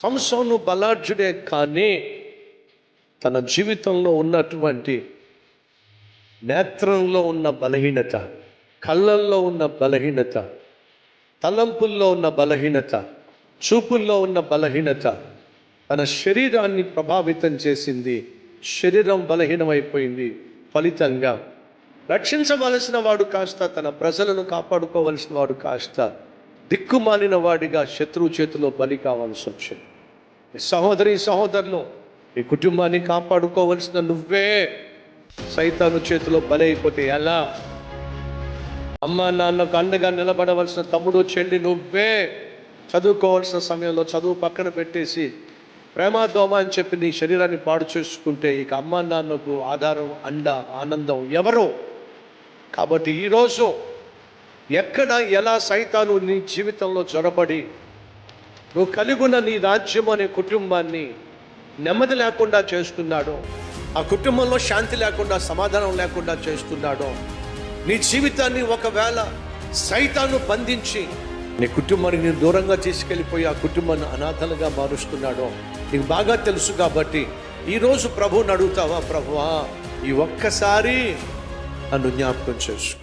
సంసోను బలాఢ్యుడే, కానీ తన జీవితంలో ఉన్నటువంటి నేత్రంలో ఉన్న బలహీనత, కళ్ళల్లో ఉన్న బలహీనత, తలంపుల్లో ఉన్న బలహీనత, చూపుల్లో ఉన్న బలహీనత తన శరీరాన్ని ప్రభావితం చేసింది. శరీరం బలహీనమైపోయింది. ఫలితంగా రక్షించవలసిన వాడు కాస్త, తన ప్రజలను కాపాడుకోవలసిన వాడు కాస్త దిక్కుమాలిన వాడిగా శత్రువు చేతిలో బలి కావాల్సి వచ్చింది. సహోదరి సహోదరులు, ఈ కుటుంబాన్ని కాపాడుకోవలసిన నువ్వే సైతాను చేతిలో బలి అయిపోతే ఎలా? అమ్మా నాన్నకు అండగా నిలబడవలసిన తమ్ముడు చెల్లి నువ్వే చదువుకోవాల్సిన సమయంలో చదువు పక్కన పెట్టేసి ప్రేమ దోమ అని చెప్పి నీ శరీరాన్ని పాడు చేసుకుంటే ఇక అమ్మా నాన్నకు ఆధారం, అండ, ఆనందం ఎవరు? కాబట్టి ఈరోజు ఎక్కడ ఎలా సైతాను నీ జీవితంలో చొరబడి నువ్వు కలిగున్న నీ రాజ్యం అనే కుటుంబాన్ని నెమ్మది లేకుండా చేస్తున్నాడో, ఆ కుటుంబంలో శాంతి లేకుండా, సమాధానం లేకుండా చేస్తున్నాడో, నీ జీవితాన్ని ఒకవేళ సైతాను బంధించి నీ కుటుంబానికి నేను దూరంగా తీసుకెళ్ళిపోయి ఆ కుటుంబాన్ని అనాథలుగా మారుస్తున్నాడో నీకు బాగా తెలుసు. కాబట్టి ఈరోజు ప్రభువుని అడుగుతావా, ప్రభువా ఈ ఒక్కసారి నన్ను జ్ఞాపకం చేసుకో.